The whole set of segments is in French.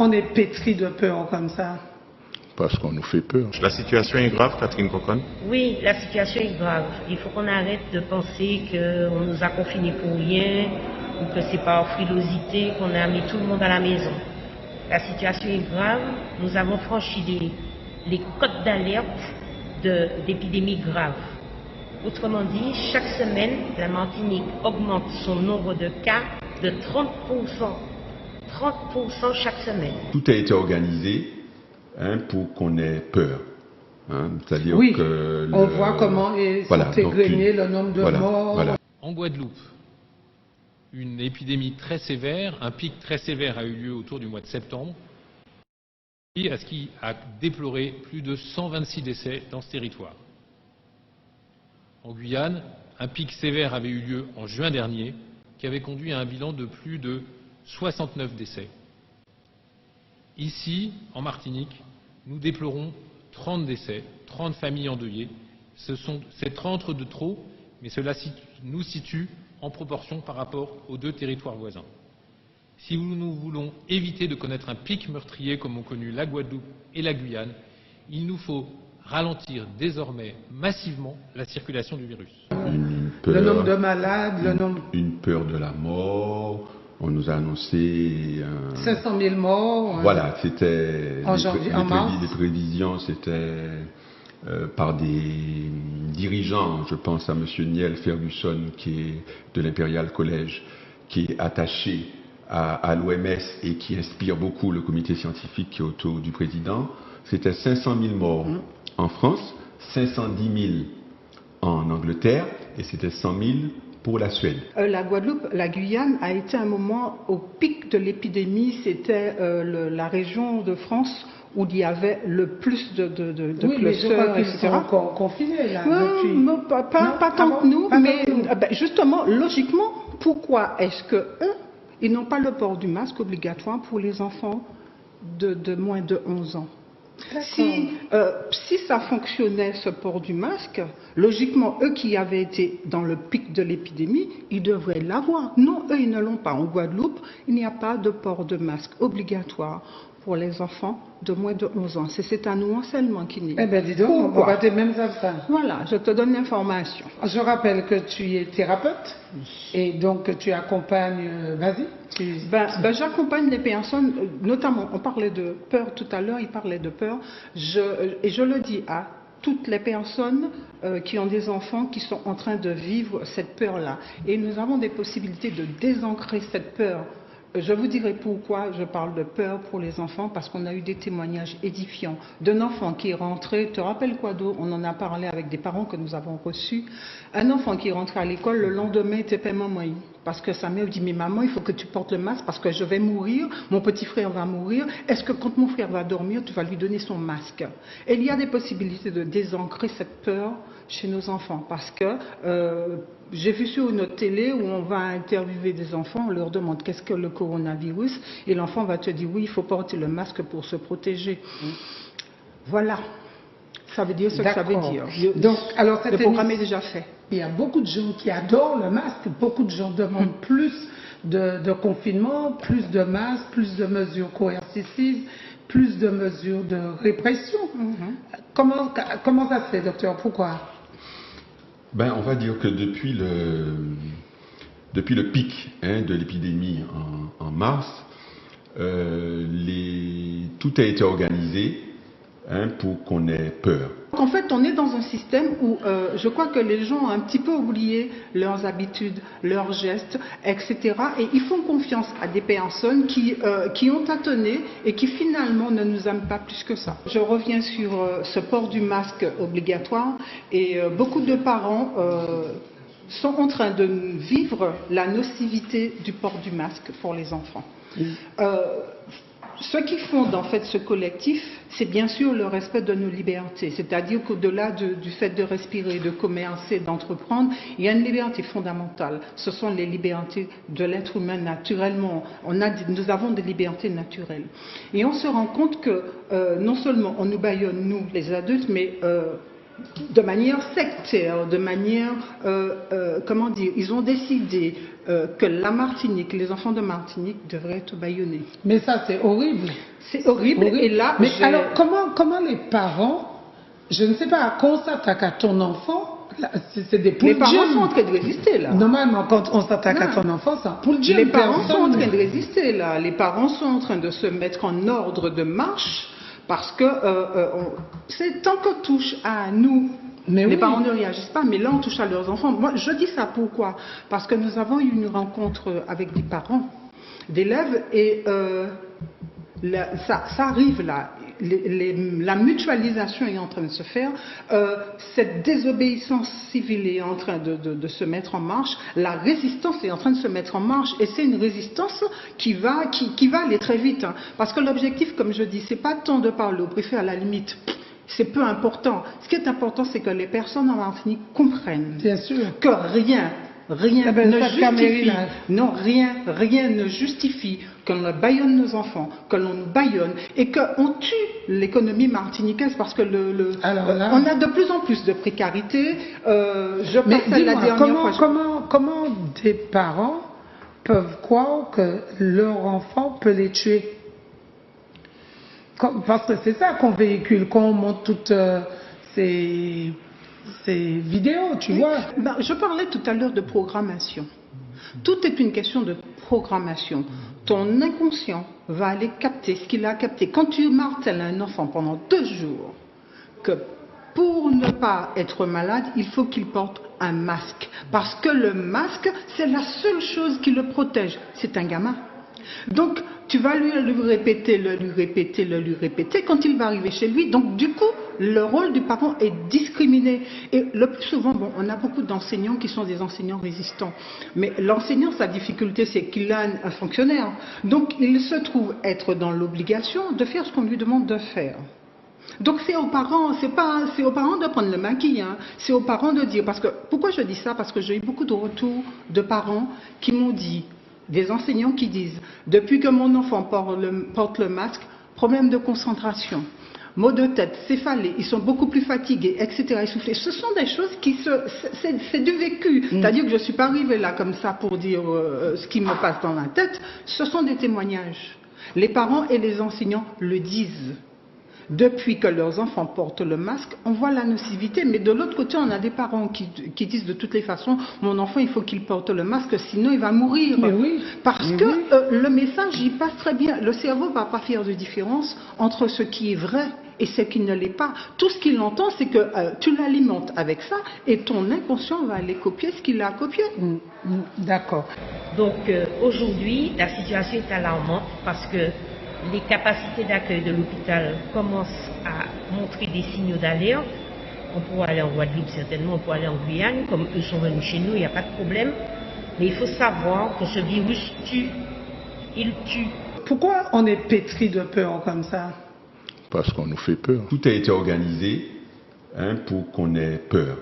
on est pétri de peur comme ça? Parce qu'on nous fait peur. La situation est grave, Catherine Cocon? Oui, la situation est grave. Il faut qu'on arrête de penser qu'on nous a confinés pour rien ou que c'est par frilosité qu'on a mis tout le monde à la maison. La situation est grave. Nous avons franchi les cotes d'alerte d'épidémies graves. Autrement dit, chaque semaine, la Martinique augmente son nombre de cas de 30%. 30% chaque semaine. Tout a été organisé pour qu'on ait peur. C'est-à-dire oui, que on voit comment s'est égrené le nombre de morts. Voilà. En Guadeloupe, une épidémie très sévère, un pic très sévère a eu lieu autour du mois de septembre, à ce qui a déploré plus de 126 décès dans ce territoire. En Guyane, un pic sévère avait eu lieu en juin dernier, qui avait conduit à un bilan de plus de 69 décès. Ici, en Martinique, nous déplorons 30 décès, 30 familles endeuillées. C'est 30 de trop, mais cela nous situe en proportion par rapport aux deux territoires voisins. Si nous voulons éviter de connaître un pic meurtrier comme ont connu la Guadeloupe et la Guyane, il nous faut ralentir désormais massivement la circulation du virus. Le nombre de malades, une peur de la mort. On nous a annoncé 500 000 morts. Voilà, c'était les prévisions, c'était par des dirigeants. Je pense à M. Niel Ferguson, qui est de l'Imperial College, qui est attaché à l'OMS et qui inspire beaucoup le comité scientifique qui est autour du président. C'était 500 000 morts en France, 510 000 en Angleterre et c'était 100 000 pour la Suède. La Guadeloupe, la Guyane a été un moment au pic de l'épidémie. C'était la région de France où il y avait le plus de clusters, etc. Ils sont confinés là. Pas tant que nous, mais justement, logiquement, pourquoi est-ce que ils n'ont pas le port du masque obligatoire pour les enfants de moins de 11 ans? Si ça fonctionnait, ce port du masque, logiquement, eux qui avaient été dans le pic de l'épidémie, ils devraient l'avoir. Non, eux, ils ne l'ont pas. En Guadeloupe, il n'y a pas de port de masque obligatoire pour les enfants de moins de 11 ans. C'est cet amoncellement qui n'est pas. Eh bien, dis donc, on va être même ça. Voilà, je te donne l'information. Je rappelle que tu es thérapeute et donc tu accompagnes. Vas-y. J'accompagne les personnes, notamment, on parlait de peur tout à l'heure, il parlait de peur, et je le dis à toutes les personnes qui ont des enfants qui sont en train de vivre cette peur-là. Et nous avons des possibilités de désancrer cette peur. Je vous dirai pourquoi je parle de peur pour les enfants, parce qu'on a eu des témoignages édifiants d'un enfant qui est rentré, te rappelles quoi d'autre? On en a parlé avec des parents que nous avons reçus. Un enfant qui est rentré à l'école, le lendemain, il était paiement moyen. Parce que sa mère dit, mais maman, il faut que tu portes le masque parce que je vais mourir, mon petit frère va mourir. Est-ce que quand mon frère va dormir, tu vas lui donner son masque? Et il y a des possibilités de désancrer cette peur chez nos enfants. Parce que j'ai vu sur notre télé où on va interviewer des enfants, on leur demande qu'est-ce que le coronavirus, et l'enfant va te dire, oui, il faut porter le masque pour se protéger. Voilà. Ça veut dire ce que ça veut dire. Donc, alors, le programme est déjà fait. Il y a beaucoup de gens qui adorent le masque. Beaucoup de gens demandent plus de confinement, plus de masques, plus de mesures coercitives, plus de mesures de répression. Comment ça se fait, docteur? Pourquoi? On va dire que depuis le pic de l'épidémie en mars, tout a été organisé pour qu'on ait peur. En fait, on est dans un système où je crois que les gens ont un petit peu oublié leurs habitudes, leurs gestes, etc. Et ils font confiance à des personnes qui ont tâtonné et qui finalement ne nous aiment pas plus que ça. Je reviens sur ce port du masque obligatoire et beaucoup de parents sont en train de vivre la nocivité du port du masque pour les enfants. Ce qui fonde en fait ce collectif, c'est bien sûr le respect de nos libertés. C'est-à-dire qu'au-delà du fait de respirer, de commercer, d'entreprendre, il y a une liberté fondamentale. Ce sont les libertés de l'être humain naturellement. Nous avons des libertés naturelles. Et on se rend compte que non seulement on nous bâillonne, nous les adultes, mais de manière sectaire, de manière, comment dire, ils ont décidé que la Martinique, les enfants de Martinique devraient être bâillonnés. Mais ça, c'est horrible. C'est horrible. Et là, mais alors, comment les parents, je ne sais pas, quand on s'attaque à ton enfant, c'est des poules. Les parents sont en train de résister là. Normalement, quand on s'attaque à ton enfant, c'est un poule. Les parents sont en train de résister là. Les parents sont en train de se mettre en ordre de marche parce que c'est tant qu'on touche à nous. Mais les parents ne réagissent pas, mais là on touche à leurs enfants. Moi, je dis ça pourquoi? Parce que nous avons eu une rencontre avec des parents d'élèves et ça arrive là. La mutualisation est en train de se faire, cette désobéissance civile est en train de se mettre en marche, la résistance est en train de se mettre en marche et c'est une résistance qui va aller très vite. Hein, parce que l'objectif, comme je dis, c'est pas tant de parler au préfet à la limite. C'est peu important. Ce qui est important, c'est que les personnes en Martinique comprennent que rien ne justifie, non, rien ne justifie qu'on bâillonne nos enfants, que l'on nous bâillonne et qu'on tue l'économie martiniquaise parce que on a de plus en plus de précarité. Je pensais la dernière fois. Comment des parents peuvent croire que leur enfant peut les tuer? Parce que c'est ça qu'on véhicule quand on monte toutes ces vidéos, tu vois. Je parlais tout à l'heure de programmation. Tout est une question de programmation. Ton inconscient va aller capter ce qu'il a capté. Quand tu martèles un enfant pendant 2 jours, que pour ne pas être malade, il faut qu'il porte un masque. Parce que le masque, c'est la seule chose qui le protège. C'est un gamin. Donc, tu vas lui répéter, le lui répéter quand il va arriver chez lui. Donc, du coup, le rôle du parent est discriminé. Et le plus souvent, on a beaucoup d'enseignants qui sont des enseignants résistants. Mais l'enseignant, sa difficulté, c'est qu'il a un fonctionnaire. Donc, il se trouve être dans l'obligation de faire ce qu'on lui demande de faire. Donc c'est aux parents, c'est aux parents de prendre le maquis, hein. C'est aux parents de dire, pourquoi je dis ça? Parce que j'ai eu beaucoup de retours de parents qui m'ont dit, des enseignants qui disent, depuis que mon enfant porte le masque, problème de concentration, maux de tête, céphalée, ils sont beaucoup plus fatigués, etc., essoufflés. Ce sont des choses c'est du vécu. C'est-à-dire que je ne suis pas arrivée là comme ça pour dire ce qui me passe dans la tête. Ce sont des témoignages. Les parents et les enseignants le disent. Depuis que leurs enfants portent le masque, on voit la nocivité. Mais de l'autre côté, on a des parents qui disent de toutes les façons, mon enfant, il faut qu'il porte le masque, sinon il va mourir. Mais oui. Parce que le message, il passe très bien. Le cerveau ne va pas faire de différence entre ce qui est vrai et ce qui ne l'est pas. Tout ce qu'il entend, c'est que tu l'alimentes avec ça et ton inconscient va aller copier ce qu'il a copié. D'accord. Donc aujourd'hui, la situation est alarmante parce que les capacités d'accueil de l'hôpital commencent à montrer des signaux d'alerte. On pourra aller en Guadeloupe certainement, on pourra aller en Guyane, comme eux sont venus chez nous, il n'y a pas de problème. Mais il faut savoir que ce virus tue, il tue. Pourquoi on est pétri de peur comme ça? Parce qu'on nous fait peur. Tout a été organisé pour qu'on ait peur.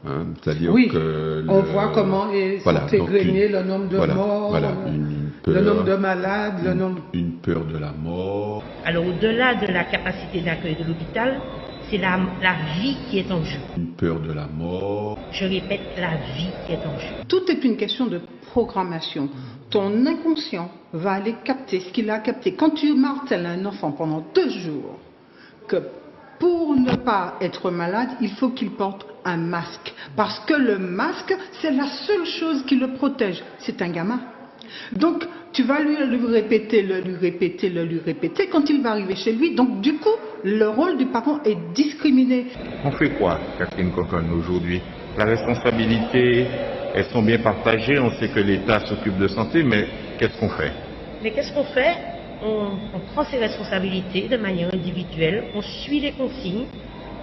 Hein, c'est-à-dire que on voit comment est égrené le nombre de morts, le nombre de malades, le nombre... Une peur de la mort. Alors au-delà de la capacité d'accueil de l'hôpital, c'est la vie qui est en jeu. Une peur de la mort. Je répète, la vie qui est en jeu. Tout est une question de programmation. Ton inconscient va aller capter ce qu'il a capté. Quand tu martèles un enfant pendant 2 jours, que pour ne pas être malade, il faut qu'il porte un masque. Parce que le masque, c'est la seule chose qui le protège. C'est un gamin. Donc, tu vas lui répéter, le lui répéter quand il va arriver chez lui. Donc, du coup, le rôle du parent est discriminé. On fait quoi, Catherine Coconne, aujourd'hui? La responsabilité, elles sont bien partagées. On sait que l'État s'occupe de santé, mais qu'est-ce qu'on fait? Mais qu'est-ce qu'on fait? On prend ses responsabilités de manière individuelle, on suit les consignes.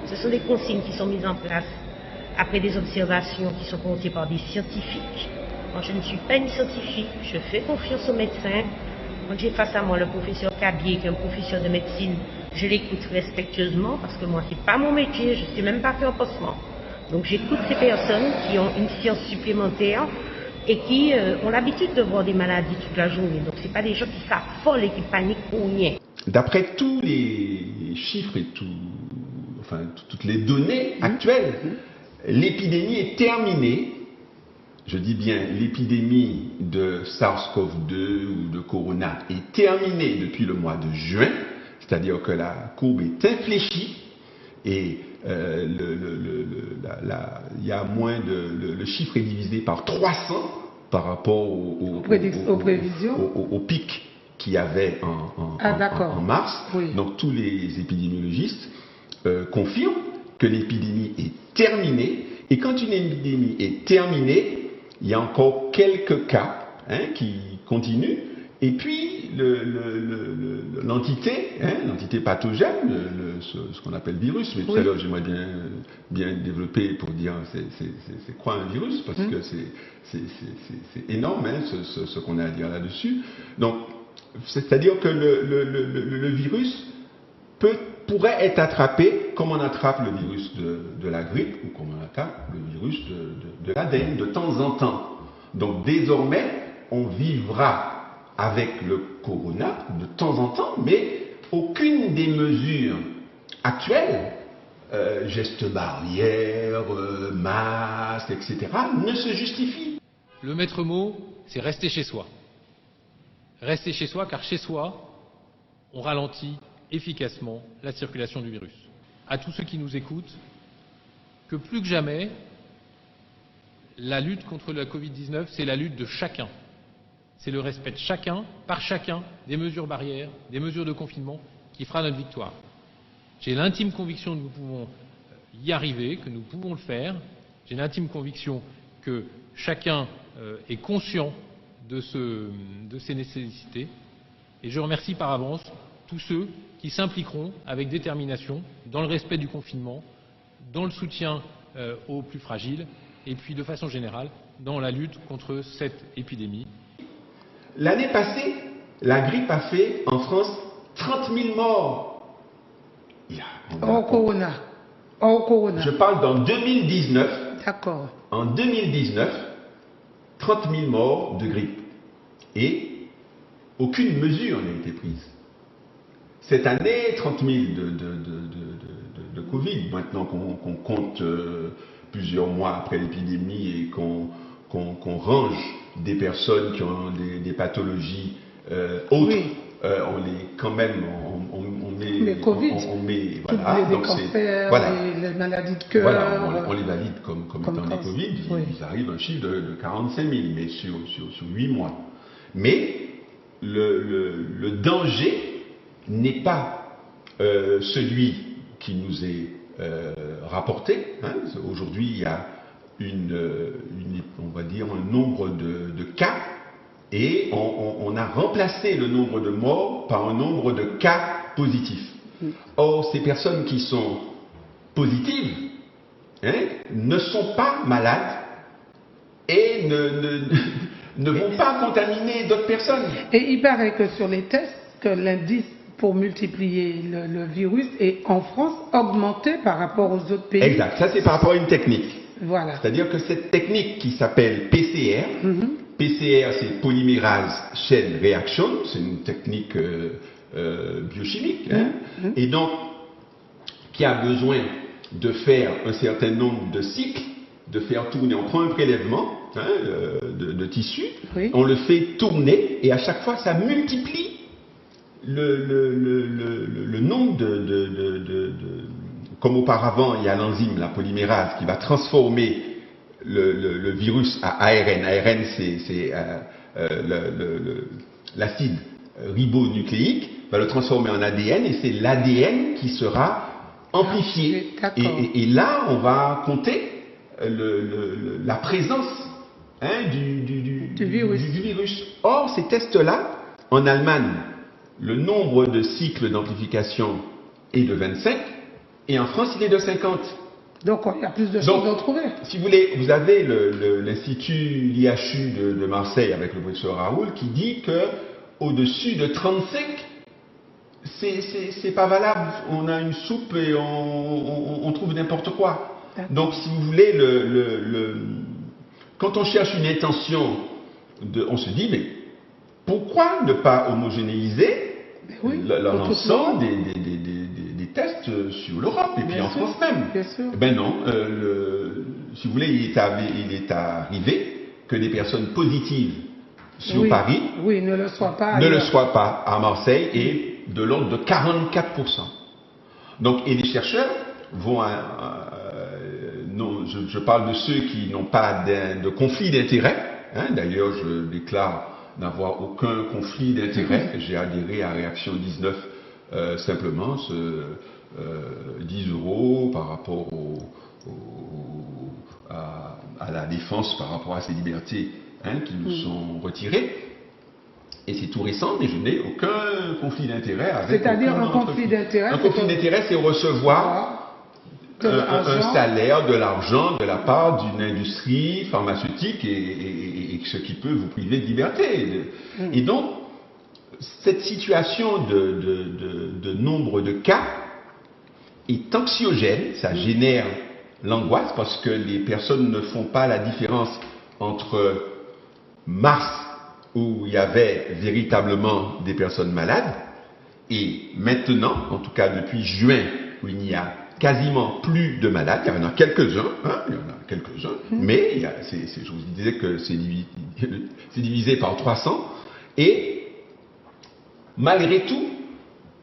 Ce sont des consignes qui sont mises en place après des observations qui sont comptées par des scientifiques. Moi, je ne suis pas une scientifique, je fais confiance aux médecins. Quand j'ai face à moi le professeur Cabier, qui est un professeur de médecine, je l'écoute respectueusement parce que moi, c'est pas mon métier, je ne sais même pas faire un pansement. Donc, j'écoute ces personnes qui ont une science supplémentaire et qui ont l'habitude de voir des maladies toute la journée. Donc, ce n'est pas des gens qui s'affolent et qui paniquent pour rien. D'après tous les chiffres et toutes les données actuelles. L'épidémie est terminée. Je dis bien, l'épidémie de SARS-CoV-2 ou de Corona est terminée depuis le mois de juin, c'est-à-dire que la courbe est infléchie et il y a moins le chiffre est divisé par 300 par rapport aux prévisions, au pic qu'il y avait en mars. Oui. Donc tous les épidémiologistes confirment que l'épidémie est terminée, et quand une épidémie est terminée, il y a encore quelques cas qui continuent, et puis l'entité pathogène, ce qu'on appelle virus, mais tout à l'heure j'aimerais bien développer pour dire c'est quoi un virus, parce que c'est énorme ce qu'on a à dire là-dessus. Donc, c'est-à-dire que le virus pourrait être attrapé comme on attrape le virus de la grippe ou comme on attrape le virus de l'ADN de temps en temps. Donc désormais, on vivra avec le corona de temps en temps, mais aucune des mesures actuelles, gestes barrières, masques, etc., ne se justifie. Le maître mot, c'est rester chez soi. Rester chez soi, car chez soi, on ralentit efficacement la circulation du virus. À tous ceux qui nous écoutent, que plus que jamais, la lutte contre la Covid-19, c'est la lutte de chacun. C'est le respect de chacun, par chacun, des mesures barrières, des mesures de confinement, qui fera notre victoire. J'ai l'intime conviction que nous pouvons y arriver, que nous pouvons le faire. J'ai l'intime conviction que chacun est conscient de ces nécessités. Et je remercie par avance tous ceux qui s'impliqueront avec détermination dans le respect du confinement, dans le soutien aux plus fragiles, et puis de façon générale, dans la lutte contre cette épidémie. L'année passée, la grippe a fait en France 30 000 morts. Hors Corona. Je parle dans 2019. D'accord. En 2019, 30 000 morts de grippe. Et aucune mesure n'a été prise. Cette année, 30 000 de Covid, maintenant qu'on compte plusieurs mois après l'épidémie et qu'on range des personnes qui ont des pathologies autres, on les quand même, on met les Covid, voilà, les cancers, voilà, les maladies de cœur, voilà, on les valide comme étant des Covid. Ils arrivent à un chiffre de 45 000, mais sur 8 mois. Mais le danger n'est pas celui qui nous est rapporté. Aujourd'hui, il y a on va dire un nombre de cas, et on a remplacé le nombre de morts par un nombre de cas positifs. Or, ces personnes qui sont positives ne sont pas malades et ne vont pas contaminer d'autres personnes. Et il paraît que sur les tests, que l'indice pour multiplier le virus est en France augmenté par rapport aux autres pays. Exact, ça c'est par rapport à une technique. Voilà. C'est-à-dire que cette technique qui s'appelle PCR, PCR c'est polymérase chain reaction, c'est une technique biochimique, et donc qui a besoin de faire un certain nombre de cycles, de faire tourner, on prend un prélèvement de tissu, on le fait tourner, et à chaque fois ça multiplie le nombre comme auparavant, il y a l'enzyme, la polymérase, qui va transformer le virus à ARN. ARN, c'est l'acide ribonucléique, va le transformer en ADN, et c'est l'ADN qui sera amplifié. Et là, on va compter la présence du virus. Or, ces tests-là, en Allemagne, le nombre de cycles d'amplification est de 25, et en France, il est de 50. Donc, il y a plus de chances d'en trouver. Si vous voulez, vous avez l'Institut l'IHU de Marseille avec le professeur Raoul qui dit que au-dessus de 35, c'est pas valable. On a une soupe et on trouve n'importe quoi. Donc, si vous voulez, quand on cherche une intention, on se dit, mais pourquoi ne pas homogénéiser l'ensemble des tests sur l'Europe et puis en France même. Bien sûr. Eh ben non, si vous voulez, il est arrivé que des personnes positives sur Paris ne le soient pas à Marseille et de l'ordre de 44%. Donc, et les chercheurs vont non, je parle de ceux qui n'ont pas de conflit d'intérêt. Hein, d'ailleurs, je déclare n'avoir aucun conflit d'intérêt. J'ai adhéré à Réaction 19 simplement, 10 € par rapport à la défense par rapport à ces libertés qui nous sont retirées. Et c'est tout récent, mais je n'ai aucun conflit d'intérêt avec. C'est-à-dire un conflit d'intérêt. Un conflit d'intérêt, c'est recevoir un salaire, de l'argent de la part d'une industrie pharmaceutique et ce qui peut vous priver de liberté. Et donc, cette situation de nombre de cas est anxiogène, ça génère l'angoisse parce que les personnes ne font pas la différence entre mars, où il y avait véritablement des personnes malades, et maintenant, en tout cas depuis juin, où il n'y a quasiment plus de malades, il y en a quelques-uns, mais je vous disais que c'est divisé par 300, et malgré tout,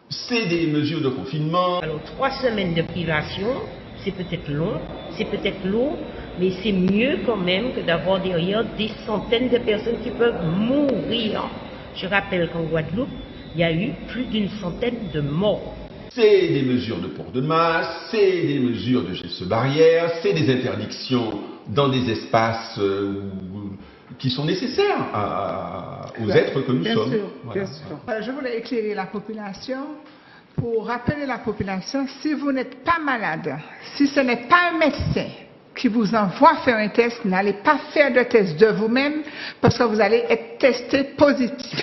c'est des mesures de confinement. Alors 3 semaines de privation, c'est peut-être long, c'est peut-être lourd, mais c'est mieux quand même que d'avoir derrière des centaines de personnes qui peuvent mourir. Je rappelle qu'en Guadeloupe, il y a eu plus d'une centaine de morts. C'est des mesures de port de masque, c'est des mesures de gestes barrières, c'est des interdictions dans des espaces qui sont nécessaires aux êtres que nous sommes. Bien sûr. Je voulais éclairer la population pour rappeler la population, si vous n'êtes pas malade, si ce n'est pas un médecin qui vous envoie faire un test, n'allez pas faire de test de vous-même parce que vous allez être testé positif.